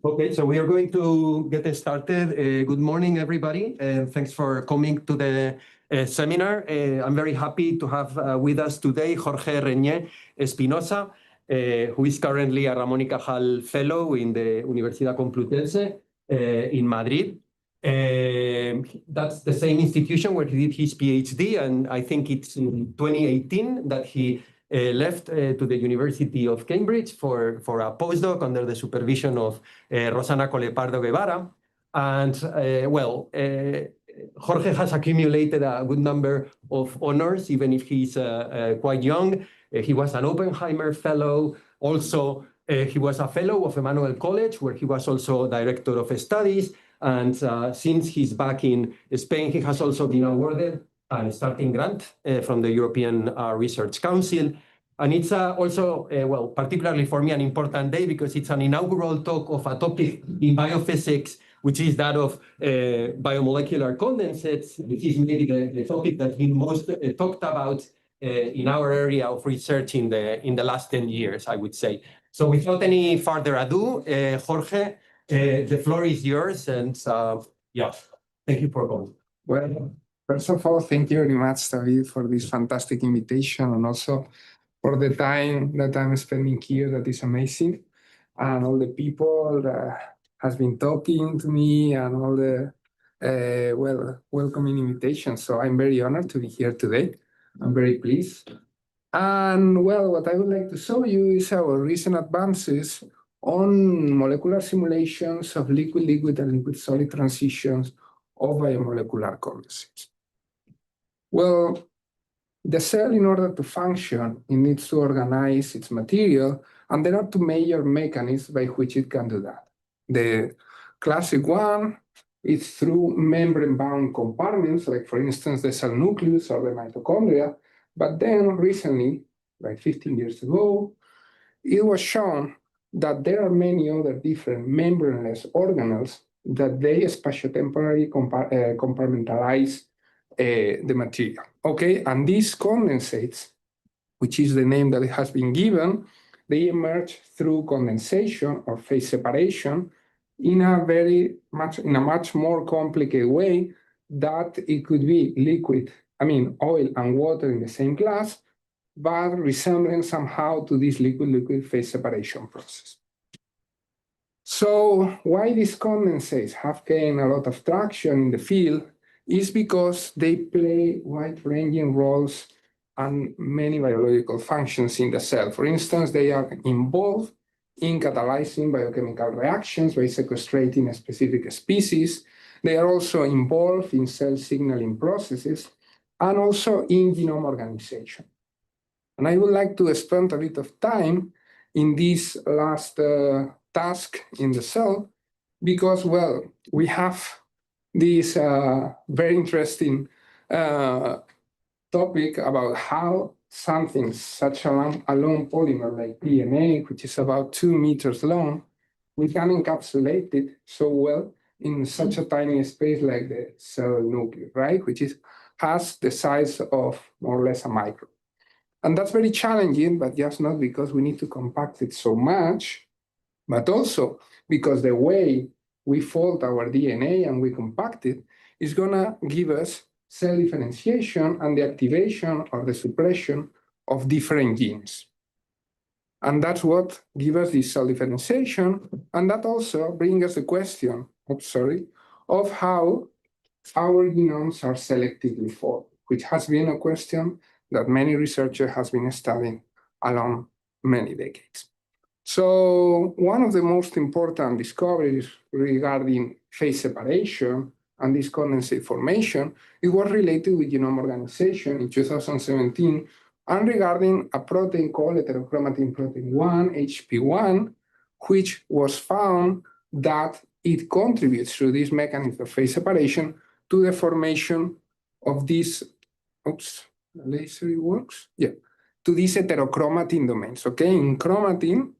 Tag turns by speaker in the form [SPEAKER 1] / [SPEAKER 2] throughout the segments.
[SPEAKER 1] Okay, so we are going to get started. Good morning, everybody, and thanks for coming to the seminar. I'm very happy to have with us today Jorge Reñe Espinosa, who is currently a Ramón y Cajal Fellow in the Universidad Complutense in Madrid. That's the same institution where he did his PhD, and I think it's in 2018 that he left to the University of Cambridge for a postdoc under the supervision of Rosana Colepardo Guevara. And Jorge has accumulated a good number of honors, even if he's quite young. He was an Oppenheimer Fellow. Also, he was a Fellow of Emmanuel College, where he was also Director of Studies. And since he's back in Spain, he has also been awarded a starting grant from the European Research Council. And it's also, particularly for me, an important day because it's an inaugural talk of a topic in biophysics, which is that of biomolecular condensates, which is maybe the topic that's been most talked about in our area of research in the last 10 years, I would say. So without any further ado, Jorge, the floor is yours. And thank you for coming.
[SPEAKER 2] Well, first of all, thank you very much, David, for this fantastic invitation and also for the time that I'm spending here. That is amazing. And all the people that has been talking to me and all the, welcoming invitations. So I'm very honored to be here today. I'm very pleased. And what I would like to show you is our recent advances on molecular simulations of liquid-liquid and liquid-solid transitions of biomolecular condensates. Well, the cell, in order to function, it needs to organize its material, and there are two major mechanisms by which it can do that. The classic one is through membrane-bound compartments, like, for instance, the cell nucleus or the mitochondria. But then recently, like 15 years ago, it was shown that there are many other different membraneless organelles that they spatiotemporally compartmentalize the material. Okay, and these condensates, which is the name that it has been given, they emerge through condensation or phase separation in a much more complicated way that it could be liquid, oil and water in the same class, but resembling somehow to this liquid-liquid phase separation process. So why these condensates have gained a lot of traction in the field is because they play wide-ranging roles and many biological functions in the cell. For instance, they are involved in catalyzing biochemical reactions by sequestrating a specific species. They are also involved in cell signaling processes and also in genome organization. And I would like to spend a bit of time in this last task in the cell because, we have this very interesting topic about how something such a long polymer like DNA, which is about 2 meters long, we can encapsulate it so well in such a tiny space like the cell nucleus, right? Which has the size of more or less a micron. And that's very challenging, but just not because we need to compact it so much, but also because the way we fold our DNA and we compact it is going to give us cell differentiation and the activation or the suppression of different genes. And that's what gives us this cell differentiation. And that also brings us the question, of how our genomes are selectively formed, which has been a question that many researchers have been studying along many decades. So one of the most important discoveries regarding phase separation and this condensate formation, it was related with genome organization in 2017 and regarding a protein called heterochromatin protein 1, HP1, which was found that it contributes through this mechanism of phase separation to the formation of this, to these heterochromatin domains, okay? In chromatin,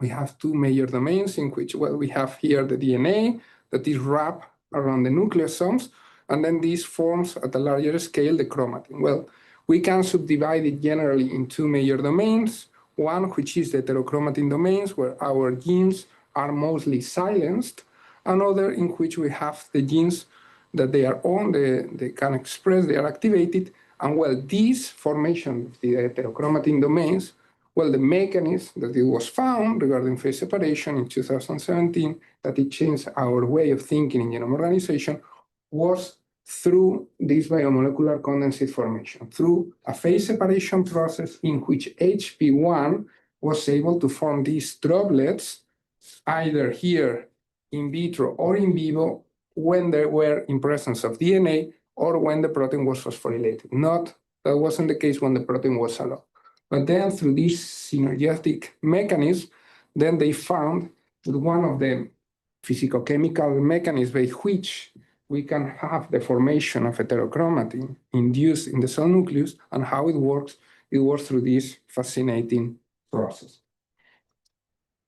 [SPEAKER 2] we have two major domains in which, we have here the DNA that is wrapped around the nucleosomes, and then this forms at a larger scale the chromatin. Well, we can subdivide it generally in two major domains. One, which is the heterochromatin domains, where our genes are mostly silenced. Another in which we have the genes that they are on, they can express, they are activated. And well, this formation of the heterochromatin domains, well, the mechanism that it was found regarding phase separation in 2017, that it changed our way of thinking in genome organization, was through this biomolecular condensate formation, through a phase separation process in which HP1 was able to form these droplets, either here in vitro or in vivo, when they were in presence of DNA or when the protein was phosphorylated. That wasn't the case when the protein was alone. But then through this synergetic mechanism, then they found that one of the physicochemical mechanisms by which we can have the formation of heterochromatin induced in the cell nucleus, and how it works through this fascinating process.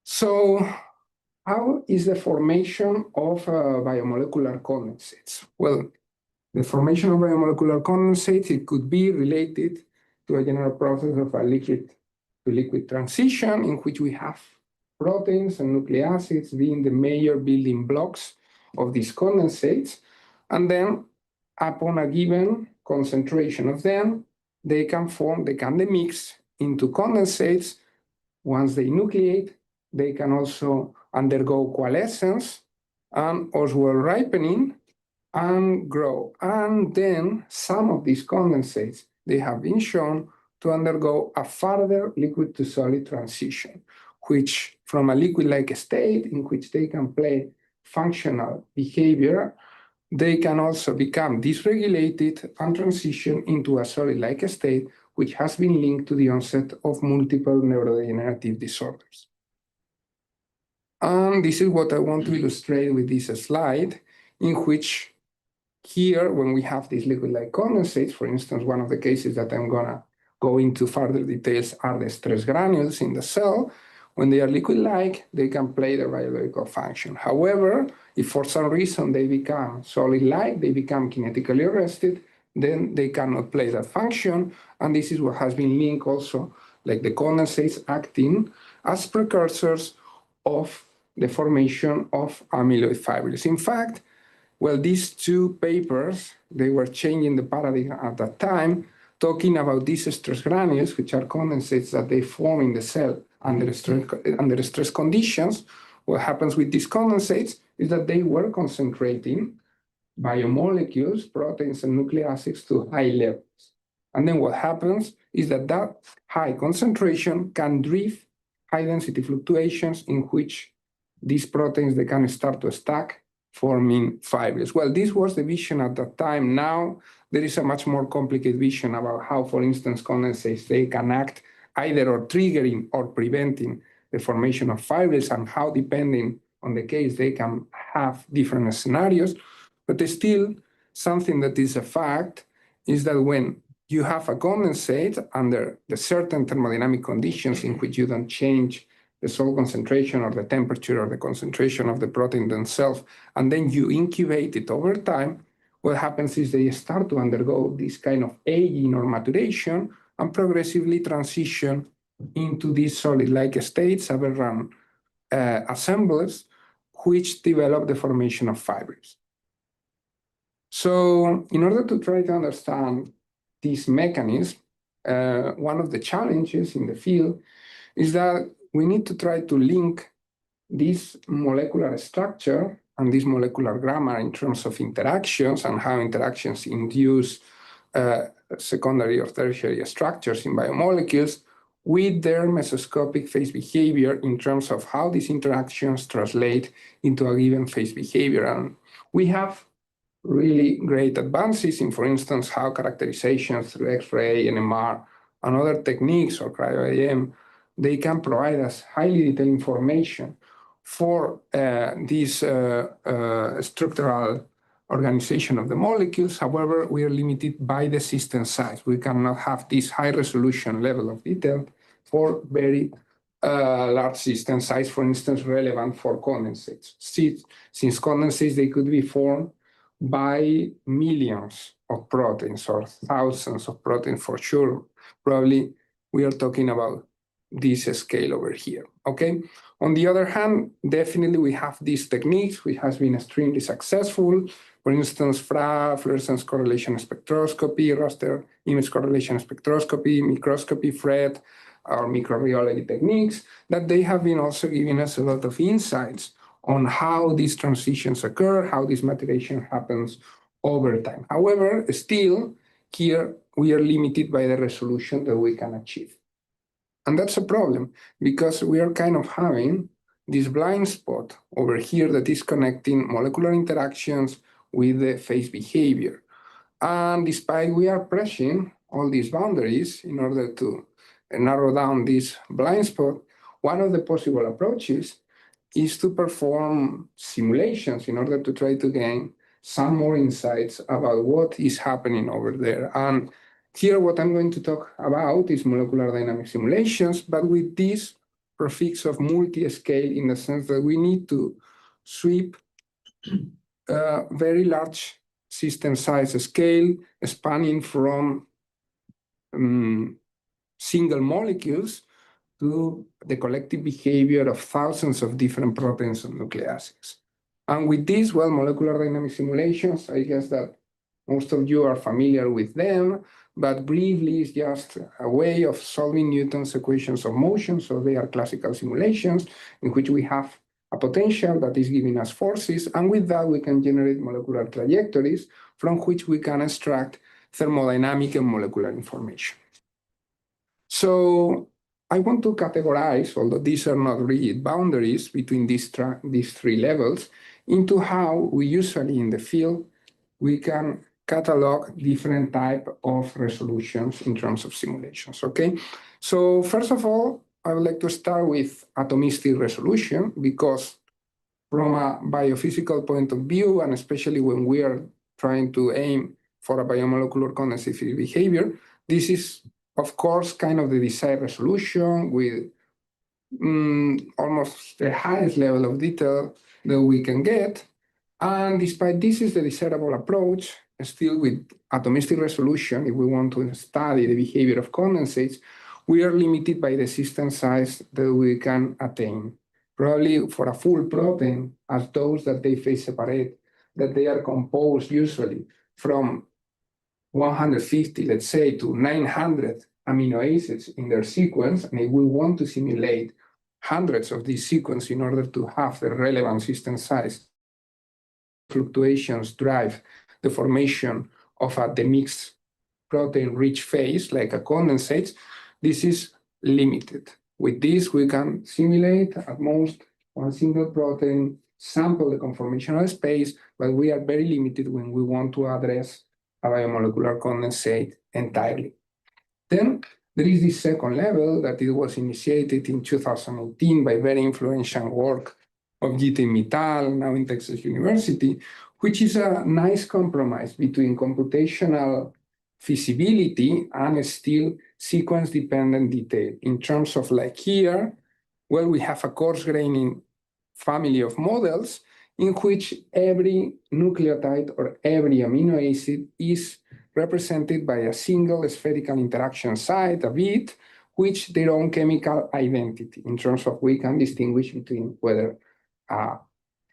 [SPEAKER 2] So how is the formation of biomolecular condensates? Well, the formation of biomolecular condensates, it could be related to a general process of a liquid-to-liquid transition in which we have proteins and nucleic acids being the major building blocks of these condensates. And then upon a given concentration of them, they can mix into condensates. Once they nucleate, they can also undergo coalescence and Oswald ripening and grow. And then some of these condensates, they have been shown to undergo a further liquid to solid transition, which from a liquid-like state in which they can play functional behavior, they can also become dysregulated and transition into a solid-like state, which has been linked to the onset of multiple neurodegenerative disorders. And this is what I want to illustrate with this slide, in which here, when we have these liquid-like condensates, for instance, one of the cases that I'm gonna go into further details are the stress granules in the cell. When they are liquid-like, they can play their biological function. However, if for some reason they become solid-like, they become kinetically arrested, then they cannot play that function. And this is what has been linked also, like the condensates acting as precursors of the formation of amyloid fibrils. In fact, well, these two papers, they were changing the paradigm at that time, talking about these stress granules, which are condensates that they form in the cell under stress conditions. What happens with these condensates is that they were concentrating biomolecules, proteins, and nucleic acids to high levels. And then what happens is that that high concentration can drive high-density fluctuations in which these proteins, they can start to stack, forming fibrils. Well, this was the vision at that time. Now, there is a much more complicated vision about how, for instance, condensates, they can act either or triggering or preventing the formation of fibrils, and how, depending on the case, they can have different scenarios. But still, something that is a fact is that when you have a condensate under the certain thermodynamic conditions in which you don't change the salt concentration or the temperature or the concentration of the protein themselves, and then you incubate it over time, what happens is they start to undergo this kind of aging or maturation and progressively transition into these solid-like states, aberrant assemblies, which develop the formation of fibrils. So in order to try to understand this mechanism, one of the challenges in the field is that we need to try to link this molecular structure and this molecular grammar in terms of interactions and how interactions induce secondary or tertiary structures in biomolecules with their mesoscopic phase behavior in terms of how these interactions translate into a given phase behavior. And we have really great advances in, for instance, how characterizations through X-ray, NMR, and other techniques or cryo-EM, they can provide us highly detailed information for this structural organization of the molecules. However, we are limited by the system size. We cannot have this high resolution level of detail for very large system size, for instance, relevant for condensates. Since condensates, they could be formed by millions of proteins or thousands of proteins for sure. Probably we are talking about this scale over here, okay? On the other hand, definitely we have these techniques which has been extremely successful. For instance, FRA, fluorescence correlation spectroscopy, raster image correlation spectroscopy, microscopy, FRET, or microbiology techniques, that they have been also giving us a lot of insights on how these transitions occur, how this maturation happens over time. However, still, here we are limited by the resolution that we can achieve. And that's a problem, because we are kind of having this blind spot over here that is connecting molecular interactions with the phase behavior. And despite we are pressing all these boundaries in order to narrow down this blind spot, one of the possible approaches is to perform simulations in order to try to gain some more insights about what is happening over there. And here what I'm going to talk about is molecular dynamic simulations, but with this prefix of multi-scale, in the sense that we need to sweep a very large system size scale spanning from single molecules to the collective behavior of thousands of different proteins and nucleic acids. And with this, well, molecular dynamic simulations, I guess that most of you are familiar with them, but briefly, it's just a way of solving Newton's equations of motion. So they are classical simulations in which we have a potential that is giving us forces, and with that we can generate molecular trajectories from which we can extract thermodynamic and molecular information. So I want to categorize, although these are not rigid boundaries between these three levels, into how we usually in the field we can catalog different type of resolutions in terms of simulations, okay? So first of all, I would like to start with atomistic resolution, because from a biophysical point of view, and especially when we are trying to aim for a biomolecular condensate behavior, this is, of course, kind of the desired resolution with almost the highest level of detail that we can get. And despite this is the desirable approach, still with atomistic resolution, if we want to study the behavior of condensates, we are limited by the system size that we can attain. Probably for a full protein, as those that they phase separate, that they are composed usually from 150, let's say, to 900 amino acids in their sequence, and if we want to simulate hundreds of these sequences in order to have the relevant system size, fluctuations drive the formation of a demixed protein-rich phase, like a condensate, this is limited. With this, we can simulate at most one single protein, sample the conformational space, but we are very limited when we want to address a biomolecular condensate entirely. Then there is this second level that it was initiated in 2018 by very influential work of Gita Mittal, now in Texas University, which is a nice compromise between computational feasibility and still sequence-dependent detail. In terms of like here, well, we have a coarse-graining family of models in which every nucleotide or every amino acid is represented by a single spherical interaction site, a bit, which their own chemical identity, in terms of we can distinguish between whether an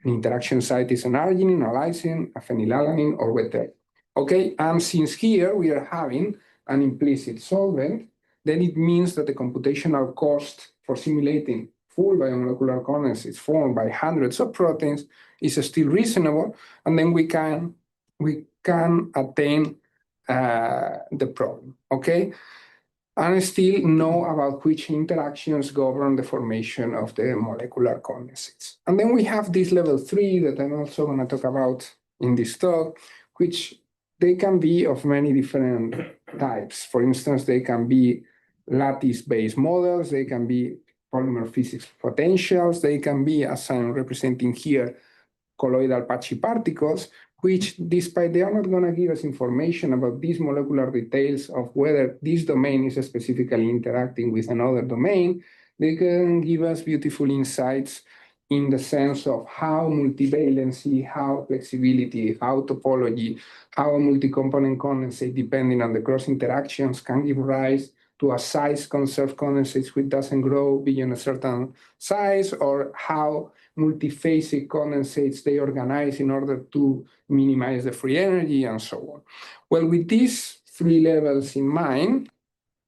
[SPEAKER 2] interaction site is an arginine, a lysine, a phenylalanine, or whatever. Okay, and since here we are having an implicit solvent, then it means that the computational cost for simulating full biomolecular condensates formed by hundreds of proteins is still reasonable, and then we can attain the problem, okay? And still know about which interactions govern the formation of the molecular condensates. And then we have this level 3 that I'm also going to talk about in this talk, which they can be of many different types. For instance, they can be lattice-based models, they can be polymer physics potentials, they can be, as I'm representing here, colloidal patchy particles, which, despite they are not going to give us information about these molecular details of whether this domain is specifically interacting with another domain, they can give us beautiful insights in the sense of how multivalency, how flexibility, how topology, how a multi-component condensate, depending on the cross interactions, can give rise to a size-conserved condensates which doesn't grow beyond a certain size, or how multiphasic condensates they organize in order to minimize the free energy, and so on. Well, with these three levels in mind,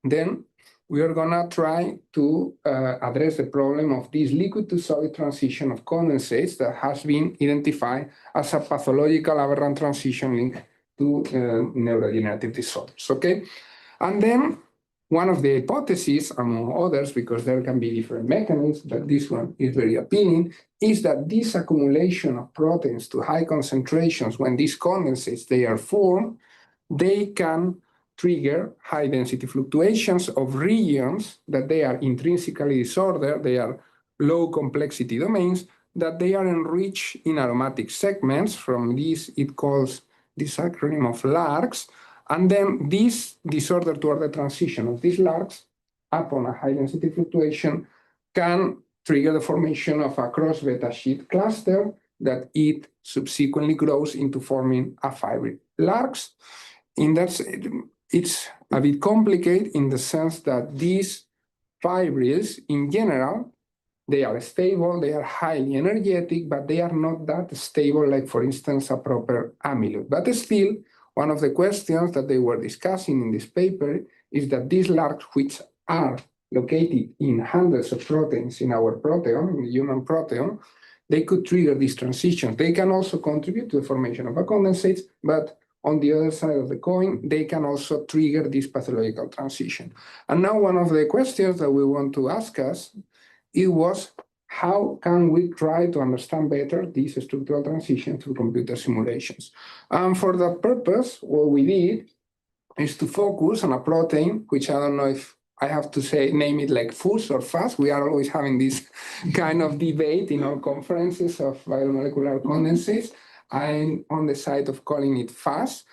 [SPEAKER 2] then we are gonna try to address the problem of this liquid to solid transition of condensates that has been identified as a pathological aberrant transition linked to neurodegenerative disorders, okay? And then one of the hypotheses, among others, because there can be different mechanisms, but this one is very appealing, is that this accumulation of proteins to high concentrations when these condensates, they are formed, they can trigger high-density fluctuations of regions that they are intrinsically disordered, they are low-complexity domains, that they are enriched in aromatic segments. From this, it calls this acronym of LARCs, and then this disorder toward the transition of these LARCs upon a high-density fluctuation can trigger the formation of a cross-beta sheet cluster that it subsequently grows into forming a fibril. LARCs, in that, it's a bit complicated in the sense that these fibrils, in general, they are stable, they are highly energetic, but they are not that stable, like, for instance, a proper amyloid. But still, one of the questions that they were discussing in this paper is that these LARCs, which are located in hundreds of proteins in our proteome, in the human proteome, they could trigger these transitions. They can also contribute to the formation of a condensate, but on the other side of the coin, they can also trigger this pathological transition. And now one of the questions that we want to ask us, it was, how can we try to understand better these structural transitions through computer simulations? And for that purpose, what we did is to focus on a protein, which I don't know if I have to say, name it like FUS or FUS. We are always having this kind of debate in our conferences of biomolecular condensates. I'm on the side of calling it FUS,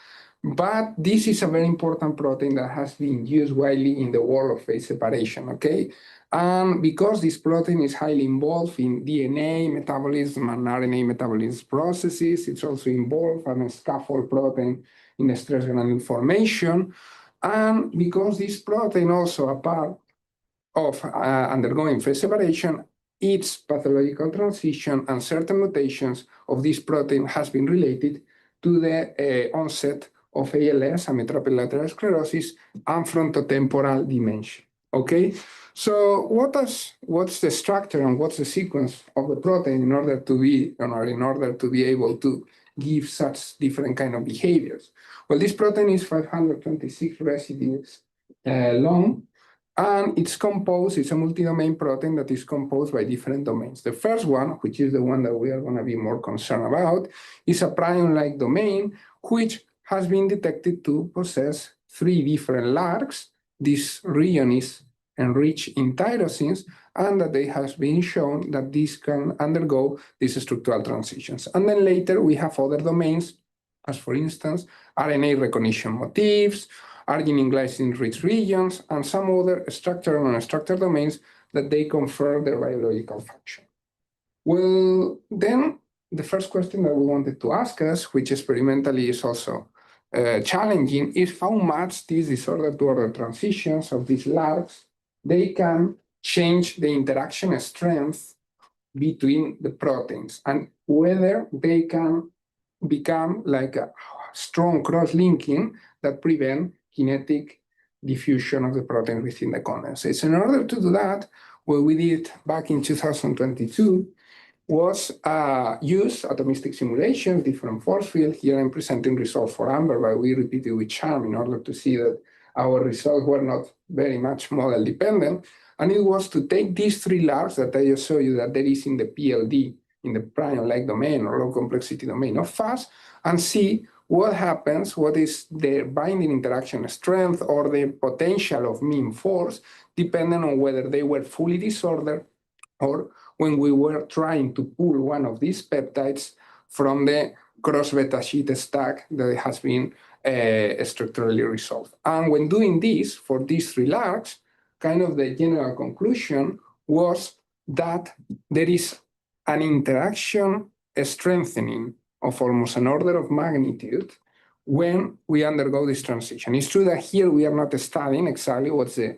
[SPEAKER 2] but this is a very important protein that has been used widely in the world of phase separation, okay? Because this protein is highly involved in DNA metabolism and RNA metabolism processes, it's also involved in a scaffold protein in the stress granule formation, and because this protein also a part of undergoing phase separation, its pathological transition and certain mutations of this protein has been related to the onset of ALS, amyotrophic lateral sclerosis, and frontotemporal dementia. Okay, so what's the structure and what's the sequence of the protein in order to be able to give such different kind of behaviors? Well, this protein is 526 residues long, and it's a multi-domain protein that is composed by different domains. The first one, which is the one that we are going to be more concerned about, is a prion-like domain, which has been detected to possess 3 different LARCs. This region is enriched in tyrosines, and that they has been shown that this can undergo these structural transitions. And then later we have other domains, as for instance, RNA recognition motifs, arginine-glycine-rich regions, and some other structural and unstructured domains that they confer their biological function. Well, then the first question that we wanted to ask us, which experimentally is also challenging, is how much these disorder-to-order transitions of these LARCs, they can change the interaction strength between the proteins, and whether they can become like a strong cross-linking that prevent kinetic diffusion of the protein within the condensates. In order to do that, what we did back in 2022 was use atomistic simulations, different force field. Here I'm presenting results for amber, but we repeated with charm in order to see that our results were not very much model dependent. And it was to take these 3 LARCs that I just showed you that there is in the PLD, in the prion-like domain or low complexity domain of FUS, and see what happens, what is the binding interaction strength or the potential of mean force, depending on whether they were fully disordered or when we were trying to pull one of these peptides from the cross-beta sheet stack that has been structurally resolved. And when doing this for these 3 LARCs, kind of the general conclusion was that there is an interaction strengthening of almost an order of magnitude when we undergo this transition. It's true that here we are not studying exactly what's the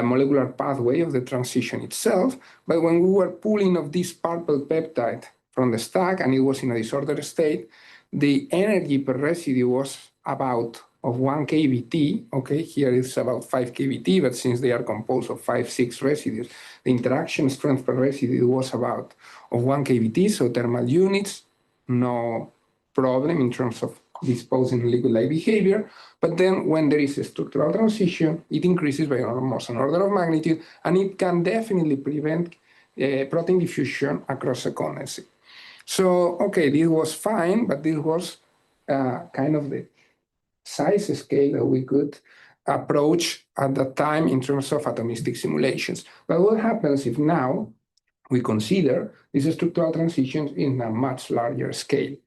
[SPEAKER 2] molecular pathway of the transition itself, but when we were pulling of this purple peptide from the stack and it was in a disordered state, the energy per residue was about of 1 kVt. Okay, here it's about 5 kVt, but since they are composed of 5, 6 residues, the interaction strength per residue was about of 1 kVt, so thermal units, no problem in terms of disposing liquid-like behavior. But then when there is a structural transition, it increases by almost an order of magnitude, and it can definitely prevent protein diffusion across a condensate. So, okay, this was fine, but this was kind of the size scale that we could approach at that time in terms of atomistic simulations. But what happens if now we consider these structural transitions in a much larger scale?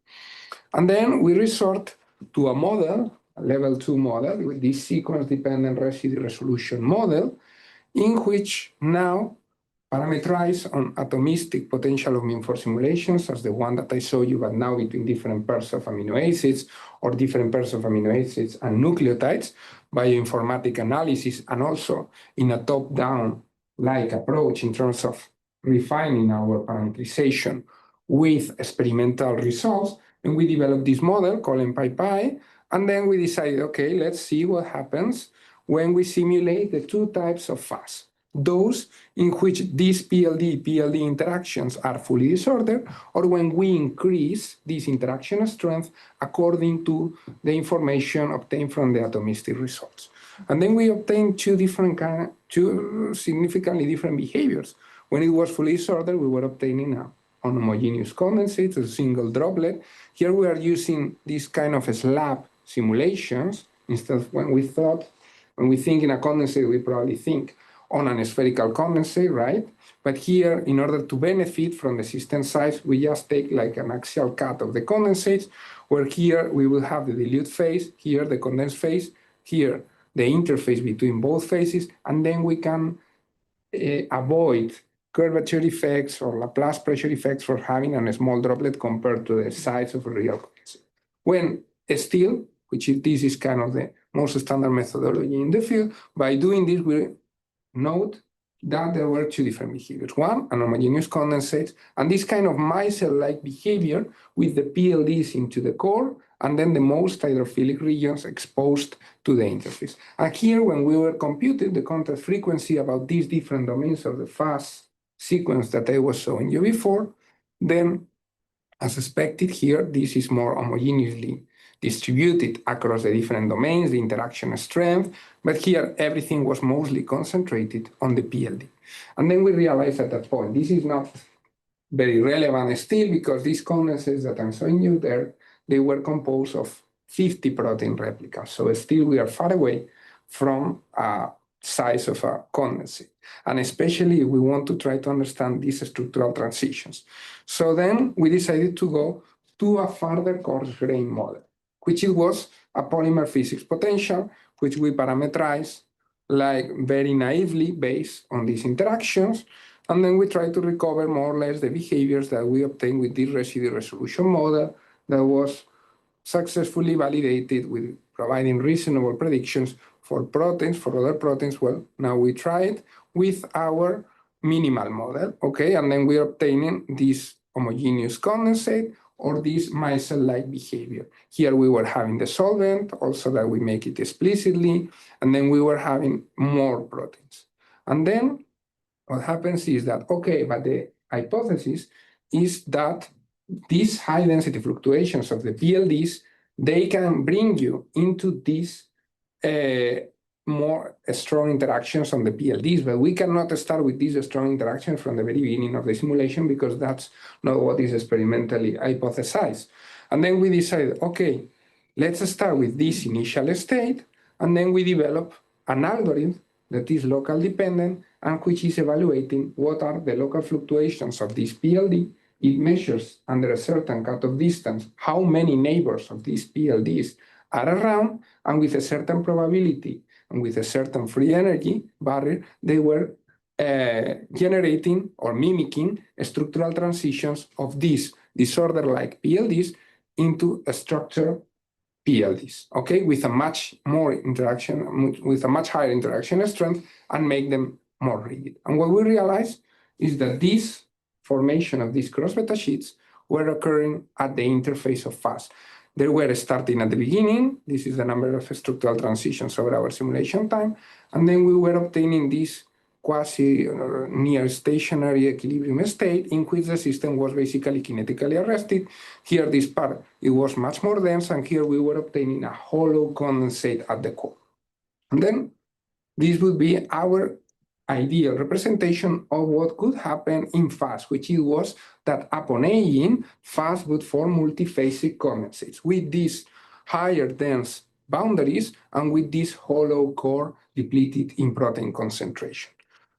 [SPEAKER 2] And then we resort to a model, a level 2 model, with this sequence-dependent residue-resolution model, in which now parameterize on atomistic potential of mean-force simulations, as the one that I showed you, but now between different pairs of amino acids or different pairs of amino acids and nucleotides, bioinformatic analysis, and also in a top-down like approach in terms of refining our parameterization with experimental results. And we developed this model called Mpipi, and then we decided, okay, let's see what happens when we simulate the two types of FUS. Those in which these PLD interactions are fully disordered, or when we increase this interaction strength according to the information obtained from the atomistic results. And then we obtained two significantly different behaviors. When it was fully disordered, we were obtaining a homogeneous condensate, a single droplet. Here we are using this kind of slab simulations instead of when we think in a condensate, we probably think on an spherical condensate, right? But here, in order to benefit from the system size, we just take like an axial cut of the condensates, where here we will have the dilute phase, here the condensed phase, here the interface between both phases, and then we can avoid curvature effects or Laplace pressure effects for having a small droplet compared to the size of a real condensate. When still, this is kind of the most standard methodology in the field, by doing this, we note that there were two different behaviors. One, an homogeneous condensate, and this kind of micelle-like behavior with the PLDs into the core, and then the most hydrophilic regions exposed to the interface. And here, when we were computing the contrast frequency about these different domains of the FUS sequence that I was showing you before, then, as expected here, this is more homogeneously distributed across the different domains, the interaction strength, but here everything was mostly concentrated on the PLD. And then we realized at that point, this is not very relevant still, because these condensates that I'm showing you there, they were composed of 50 protein replicas. So still we are far away from size of a condensate. And especially we want to try to understand these structural transitions. So then we decided to go to a further coarse-grained model, which it was a polymer physics potential, which we parameterize like very naively based on these interactions. And then we try to recover more or less the behaviors that we obtained with this residue-resolution model that was successfully validated with providing reasonable predictions for proteins, for other proteins. Well, now we try it with our minimal model, okay? And then we're obtaining this homogeneous condensate or this micelle-like behavior. Here we were having the solvent, also that we make it explicitly, and then we were having more proteins. And then what happens is that, okay, but the hypothesis is that these high density fluctuations of the PLDs, they can bring you into these more strong interactions on the PLDs, but we cannot start with these strong interactions from the very beginning of the simulation, because that's not what is experimentally hypothesized. And then we decided, okay, let's start with this initial state, and then we develop an algorithm that is local dependent and which is evaluating what are the local fluctuations of this PLD. It measures under a certain cutoff distance how many neighbors of these PLDs are around, and with a certain probability and with a certain free energy barrier, they were generating or mimicking structural transitions of these disorder-like PLDs into a structure PLDs, okay, with a much more interaction, with a much higher interaction strength, and make them more rigid. And what we realized is that this formation of these cross-beta sheets were occurring at the interface of FUS. They were starting at the beginning. This is the number of structural transitions over our simulation time. And then we were obtaining this quasi near stationary equilibrium state in which the system was basically kinetically arrested. Here, this part, it was much more dense, and here we were obtaining a hollow condensate at the core. And then this would be our ideal representation of what could happen in FUS, which it was that upon aging, FUS would form multiphasic condensates with these higher dense boundaries and with this hollow core depleted in protein concentration.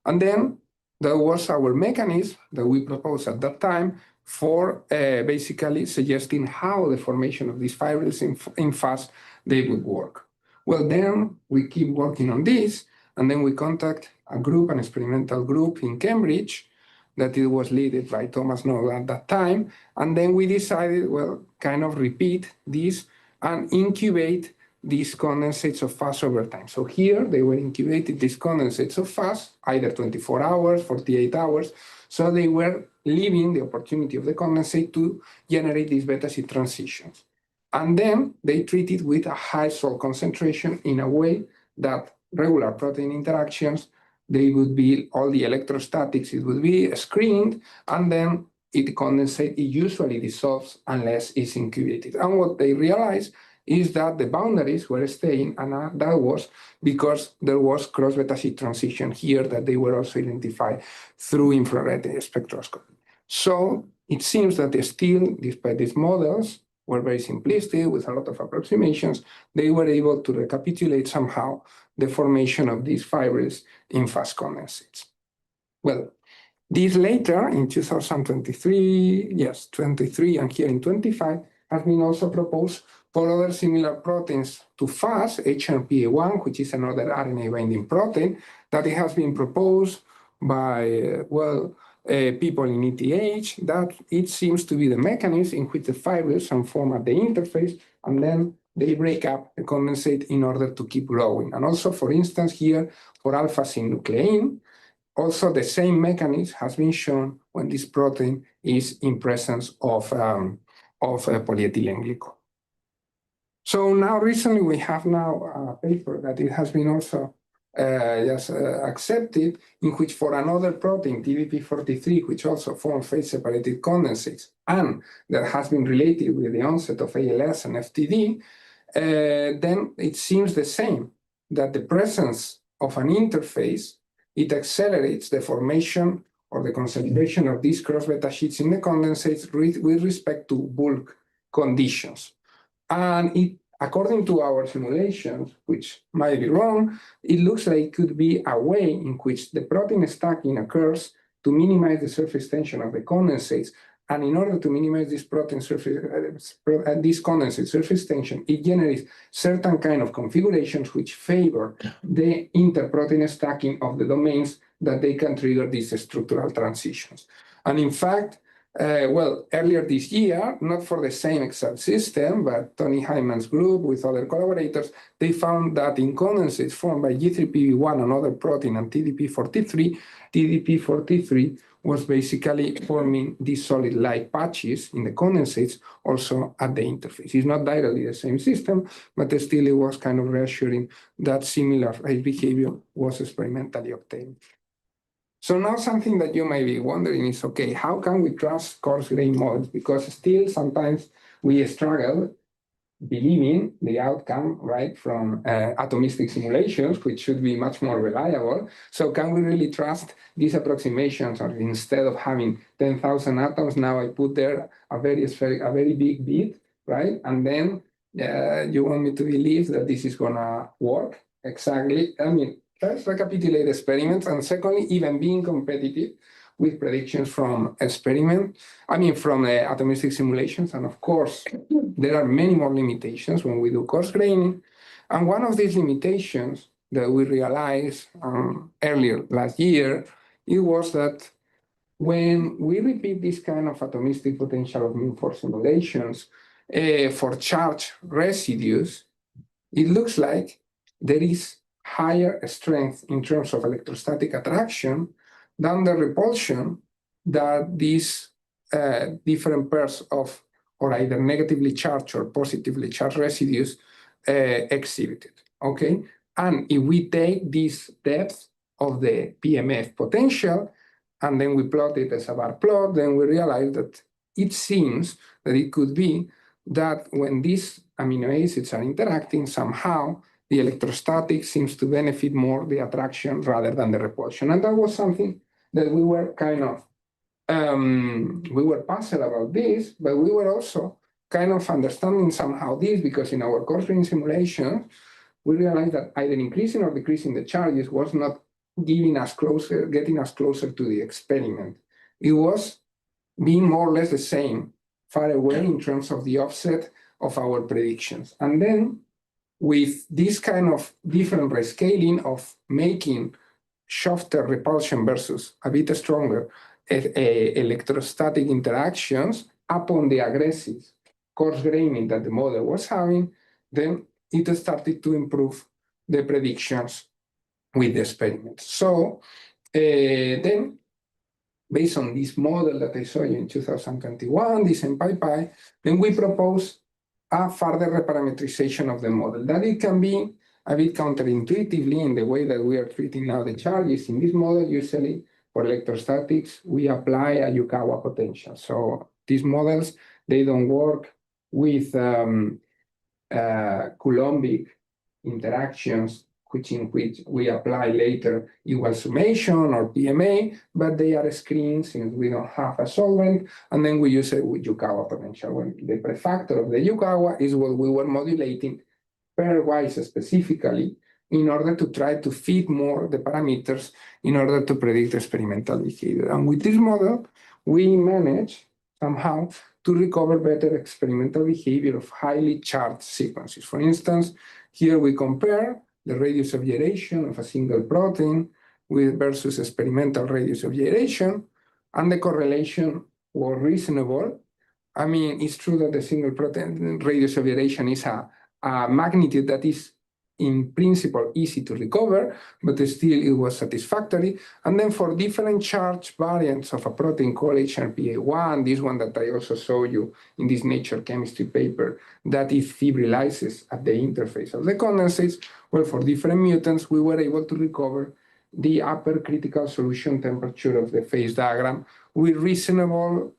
[SPEAKER 2] And then that was our mechanism that we proposed at that time for basically suggesting how the formation of these fibrils in FUS, they would work. Well, then we keep working on this, and then we contact a group, an experimental group in Cambridge, that it was led by Thomas Knoll at that time. And then we decided, well, kind of repeat this and incubate these condensates of FUS over time. So here they were incubated, these condensates of FUS, either 24 hours, 48 hours. So they were leaving the opportunity of the condensate to generate these beta sheet transitions. And then they treated with a high salt concentration in a way that regular protein interactions, they would be, all the electrostatics, it would be screened, and then the condensate, it usually dissolves unless it's incubated. And what they realized is that the boundaries were staying, and that was because there was cross-beta sheet transition here that they were also identified through infrared spectroscopy. So it seems that still, despite these models were very simplistic with a lot of approximations, they were able to recapitulate somehow the formation of these fibrils in FUS condensates. Well, this later in 2023, yes, 23 and here in 25, has been also proposed for other similar proteins to FUS, HRPA1, which is another RNA-binding protein, that it has been proposed by, people in ETH, that it seems to be the mechanism in which the fibrils form at the interface, and then they break up the condensate in order to keep growing. And also, for instance, here, for alpha-synuclein, also the same mechanism has been shown when this protein is in presence of polyethylene glycol. So now recently we have now a paper that it has been also accepted, in which for another protein, TDP-43, which also forms phase-separated condensates, and that has been related with the onset of ALS and FTD, then it seems the same, that the presence of an interface, it accelerates the formation or the concentration of these cross-beta sheets in the condensates with respect to bulk conditions. And it, according to our simulations, which might be wrong, it looks like it could be a way in which the protein stacking occurs to minimize the surface tension of the condensates. And in order to minimize this protein surface, this condensate surface tension, it generates certain kind of configurations which favor the interprotein stacking of the domains that they can trigger these structural transitions. And in fact, earlier this year, not for the same exact system, but Tony Hyman's group with other collaborators, they found that in condensates formed by G3PB1, another protein, and TDP-43, TDP-43 was basically forming these solid-like patches in the condensates also at the interface. It's not directly the same system, but still it was kind of reassuring that similar behavior was experimentally obtained. So now something that you may be wondering is, okay, how can we trust coarse-grained models? Because still sometimes we struggle believing the outcome, right, from atomistic simulations, which should be much more reliable. So can we really trust these approximations, or instead of having 10,000 atoms, now I put there a very big bit, right? And then you want me to believe that this is gonna work exactly? I mean, let's recapitulate experiments, and secondly, even being competitive with predictions from from atomistic simulations. And of course, there are many more limitations when we do coarse-graining. And one of these limitations that we realized earlier last year, it was that when we repeat this kind of atomistic potential of mean force simulations, for charge residues, it looks like there is higher strength in terms of electrostatic attraction than the repulsion that these different pairs of or either negatively charged or positively charged residues exhibited, okay? And if we take this depth of the PMF potential, and then we plot it as a bar plot, then we realize that it seems that it could be that when these amino acids are interacting, somehow the electrostatic seems to benefit more the attraction rather than the repulsion. And that was something that we were kind of, we were puzzled about this, but we were also kind of understanding somehow this, because in our coarse-graining simulations, we realized that either increasing or decreasing the charges was not getting us closer to the experiment. It was being more or less the same, far away in terms of the offset of our predictions. And then with this kind of different rescaling of making softer repulsion versus a bit stronger electrostatic interactions upon the aggressive coarse-graining that the model was having, then it started to improve the predictions with the experiment. So then, based on this model that I saw you in 2021, this Mpipi, then we propose a further reparametrization of the model. That it can be a bit counterintuitively in the way that we are treating now the charges. In this model, usually for electrostatics, we apply a Yukawa potential. So these models, they don't work with Coulombic interactions, in which we apply later equal summation or PMA, but they are screened since we don't have a solvent, and then we use it with Yukawa potential. When the prefactor of the Yukawa is what we were modulating pairwise specifically in order to try to fit more the parameters in order to predict experimental behavior. And with this model, we manage somehow to recover better experimental behavior of highly charged sequences. For instance, here we compare the radius of gyration of a single protein versus experimental radius of gyration, and the correlation was reasonable. I mean, it's true that the single protein radius of gyration is a magnitude that is in principle easy to recover, but still it was satisfactory. And then for different charge variants of a protein called HRPA1, this one that I also showed you in this Nature Chemistry paper, that it fibrillizes at the interface of the condensates, well, for different mutants, we were able to recover the upper critical solution temperature of the phase diagram with reasonable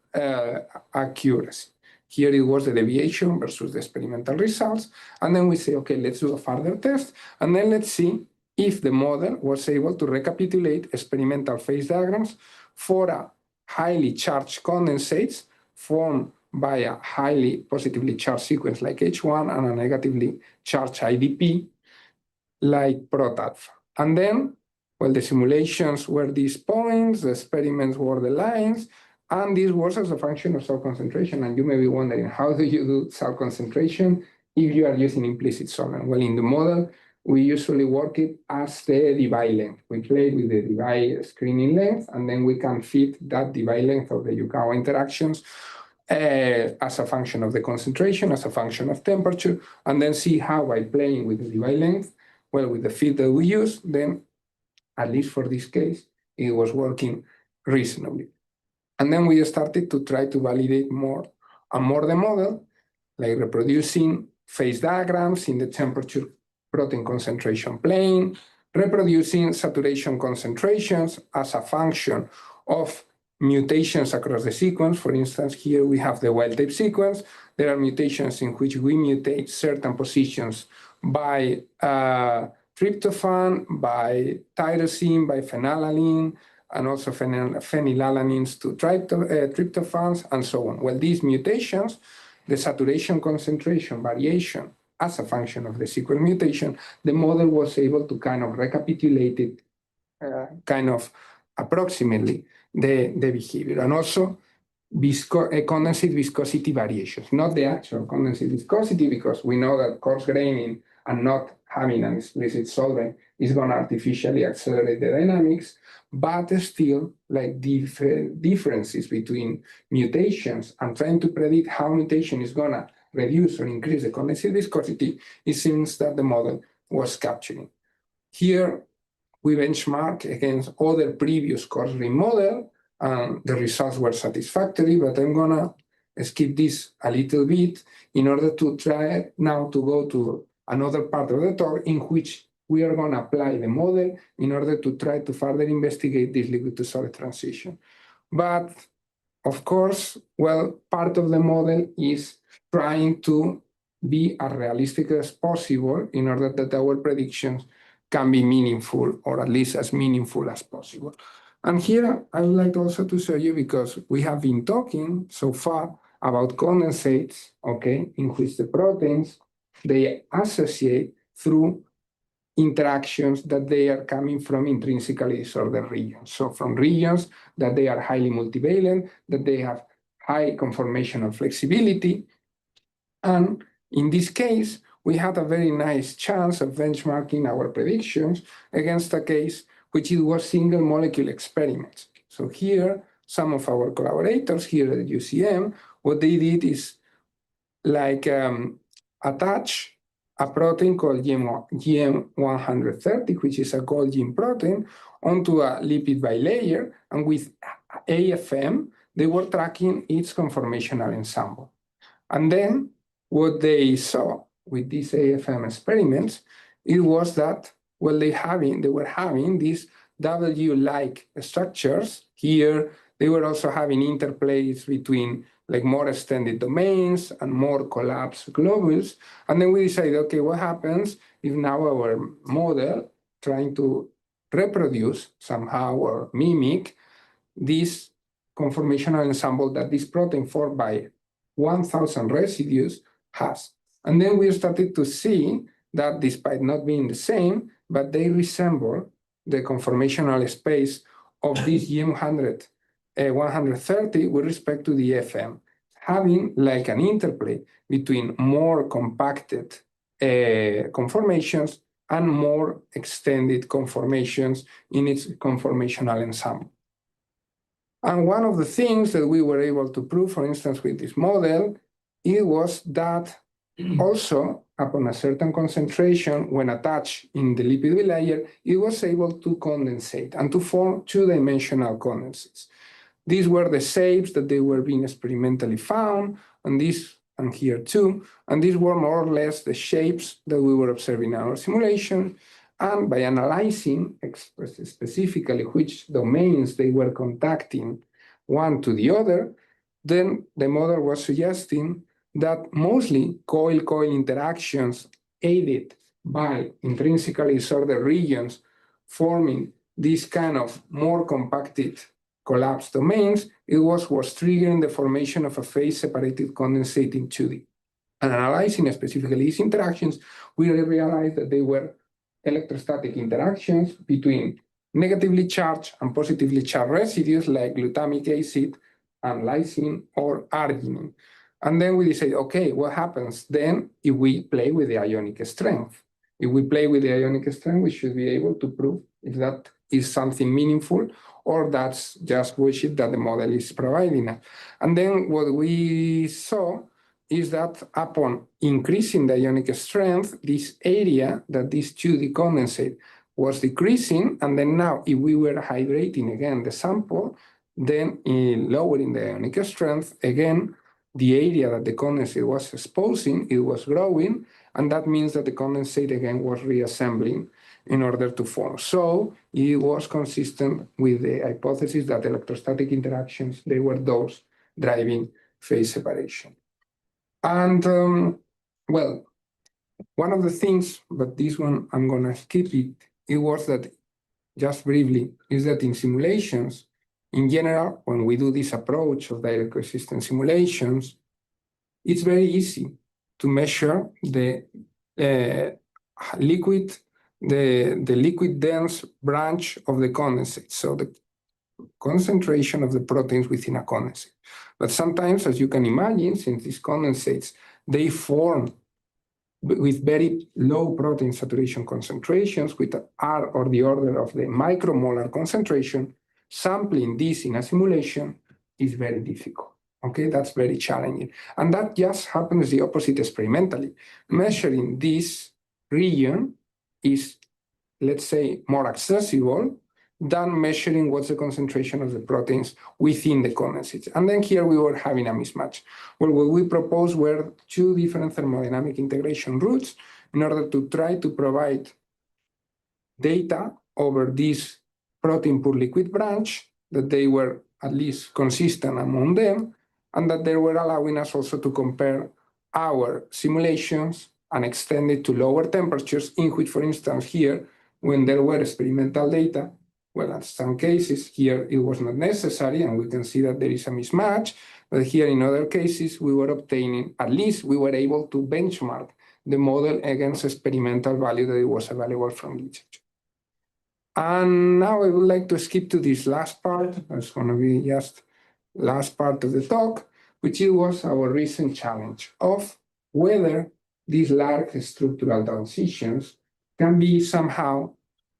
[SPEAKER 2] accuracy. Here it was the deviation versus the experimental results. And then we say, okay, let's do a further test. And then let's see if the model was able to recapitulate experimental phase diagrams for a highly charged condensates formed by a highly positively charged sequence like H1 and a negatively charged IDP like prot-alpha. And then, well, the simulations were these points, the experiments were the lines, and this was as a function of cell concentration. And you may be wondering, how do you do cell concentration if you are using implicit solvent? Well, in the model, we usually work it as the divide length. We play with the divide screening length, and then we can fit that divide length of the Yukawa interactions as a function of the concentration, as a function of temperature, and then see how by playing with the divide length, well, with the fit that we use, then at least for this case, it was working reasonably. And then we started to try to validate more and more the model, like reproducing phase diagrams in the temperature protein concentration plane, reproducing saturation concentrations as a function of mutations across the sequence. For instance, here we have the wild-type sequence. There are mutations in which we mutate certain positions by tryptophan, by tyrosine, by phenylalanine, and also phenylalanines to tryptophans, and so on. Well, these mutations, the saturation concentration variation as a function of the sequence mutation, the model was able to kind of recapitulate it kind of approximately the behavior. And also condensate viscosity variations, not the actual condensate viscosity, because we know that coarse-graining and not having an explicit solvent is going to artificially accelerate the dynamics, but still, like differences between mutations and trying to predict how mutation is going to reduce or increase the condensate viscosity, it seems that the model was capturing. Here, we benchmark against other previous coarse-grained model, and the results were satisfactory, but I'm gonna skip this a little bit in order to try now to go to another part of the talk in which we are gonna apply the model in order to try to further investigate this liquid to solid transition. But of course, well, part of the model is trying to be as realistic as possible in order that our predictions can be meaningful, or at least as meaningful as possible. And here I would like also to show you, because we have been talking so far about condensates, okay, in which the proteins, they associate through interactions that they are coming from intrinsically disordered regions. So from regions that they are highly multivalent, that they have high conformational flexibility. And in this case, we had a very nice chance of benchmarking our predictions against a case which it was single molecule experiments. So here, some of our collaborators here at UCM, what they did is like attach a protein called GM130, which is a Golgi protein, onto a lipid bilayer, and with AFM, they were tracking its conformational ensemble. And then what they saw with these AFM experiments, it was that, well, they were having these W-like structures. Here, they were also having interplays between like more extended domains and more collapsed globules. And then we decided, okay, what happens if now our model trying to reproduce somehow or mimic this conformational ensemble that this protein formed by 1,000 residues has. And then we started to see that despite not being the same, but they resemble the conformational space of this GM130 with respect to the FM, having like an interplay between more compacted conformations and more extended conformations in its conformational ensemble. And one of the things that we were able to prove, for instance, with this model, it was that also upon a certain concentration, when attached in the lipid bilayer, it was able to condensate and to form two-dimensional condensates. These were the shapes that they were being experimentally found, and this, and here too, and these were more or less the shapes that we were observing in our simulation. And by analyzing specifically which domains they were contacting one to the other, then the model was suggesting that mostly coil-coil interactions aided by intrinsically disordered regions forming this kind of more compacted collapsed domains, it was triggering the formation of a phase-separated condensate in 2D. And analyzing specifically these interactions, we realized that they were electrostatic interactions between negatively charged and positively charged residues like glutamic acid and lysine or arginine. And then we decided, okay, what happens then if we play with the ionic strength? If we play with the ionic strength, we should be able to prove if that is something meaningful or that's just bullshit that the model is providing us. And then what we saw is that upon increasing the ionic strength, this area that this 2D condensate was decreasing, and then now if we were hydrating again the sample, then in lowering the ionic strength, again, the area that the condensate was exposing, it was growing, and that means that the condensate again was reassembling in order to form. So it was consistent with the hypothesis that electrostatic interactions, they were those driving phase separation. And well, one of the things, but this one I'm gonna skip it, it was that, just briefly, is that in simulations, in general, when we do this approach of direct resistance simulations, it's very easy to measure the liquid dense branch of the condensate, so the concentration of the proteins within a condensate. But sometimes, as you can imagine, since these condensates, they form with very low protein saturation concentrations, which are or the order of the micromolar concentration, sampling this in a simulation is very difficult, Okay, that's very challenging. And that just happens the opposite experimentally. Measuring this region is, let's say, more accessible than measuring what's the concentration of the proteins within the condensates. And then here we were having a mismatch. Well, what we proposed were two different thermodynamic integration routes in order to try to provide data over this protein per liquid branch, that they were at least consistent among them, and that they were allowing us also to compare our simulations and extend it to lower temperatures, in which, for instance, here, when there were experimental data, well, in some cases, here it was not necessary, and we can see that there is a mismatch, but here in other cases, we were obtaining, at least we were able to benchmark the model against experimental value that it was available from literature. And now I would like to skip to this last part. It's going to be just last part of the talk, which it was our recent challenge of whether these large structural transitions can be somehow